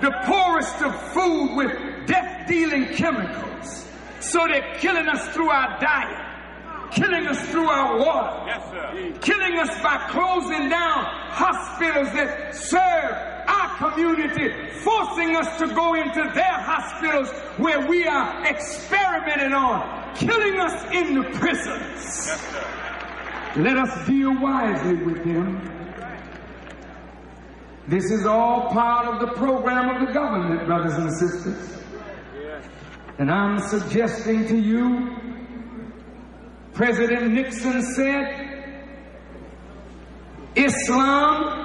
The poorest of food with death-dealing chemicals. So they're killing us through our diet, killing us through our water, killing us by closing down hospitals that serve our community, forcing us to go into their hospitals where we are experimented on, killing us in the prisons. Let us deal wisely with them. This is all part of the program of the government, brothers and sisters. And I'm suggesting to you, President Nixon said, Islam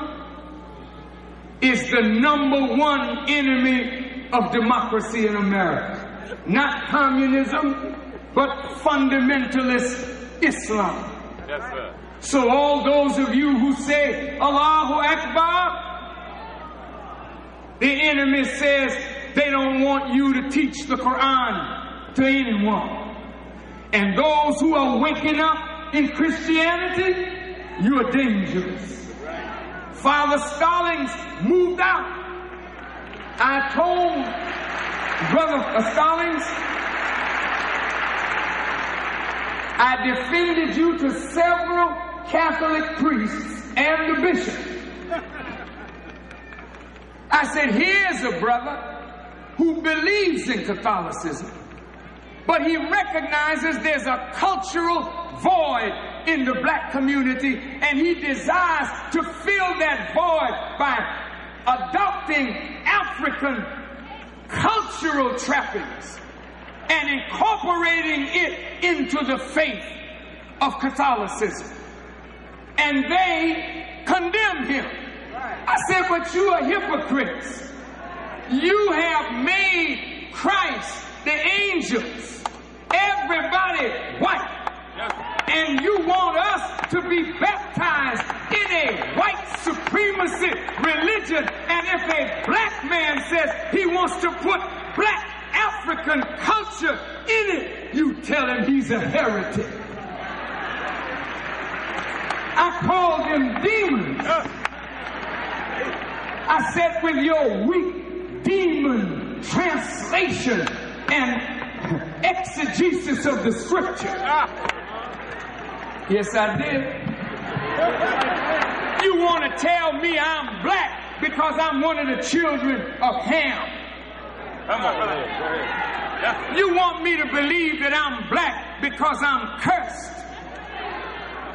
is the #1 enemy of democracy in America. Not communism, but fundamentalist Islam.
Yes, sir.
So all those of you who say Allahu Akbar, the enemy says they don't want you to teach the Quran to anyone. And those who are waking up in Christianity, you are dangerous. Father Stallings moved out. I told Brother Stallings, I defended you to several Catholic priests and the bishop. I said, here's a brother who believes in Catholicism, but he recognizes there's a cultural void in the black community, and he desires to fill that void by adopting African cultural trappings and incorporating it into the faith of Catholicism. And they condemned him. I said, but you are hypocrites. You have made Christ, the angels, everybody white. And you want us to be baptized in a white supremacy religion. And if a black man says he wants to put black African culture in it, you tell him he's a heretic. I called them demons. I said, with your weak demon translation and exegesis of the scripture. Yes, I did. You want to tell me I'm black because I'm one of the children of Ham.
Come on. Go ahead.
You want me to believe that I'm black because I'm cursed.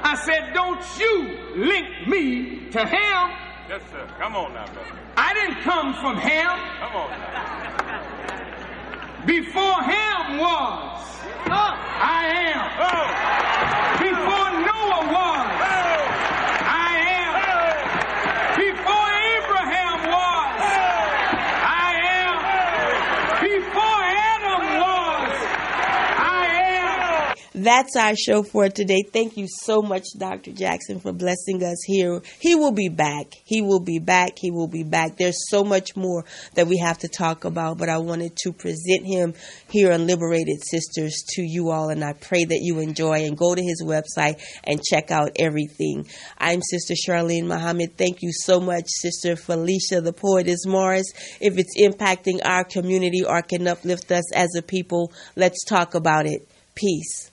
I said, don't you link me to Ham.
Yes, sir. Come on now, brother.
I didn't come from Ham.
Come on now.
Before Ham was, I am. Before Noah was, I am. Before Abraham was, I am. Before Adam was, I am.
That's our show for today. Thank you so much, Dr. Jackson, for blessing us here. He will be back. He will be back. He will be back. There's so much more that we have to talk about, but I wanted to present him here on Liberated Sisters to you all, and I pray that you enjoy and go to his website and check out everything. I'm Sister Charlene Muhammad. Thank you so much, Sister Felicia, the Poetess Morris. If it's impacting our community or can uplift us as a people, let's talk about it. Peace.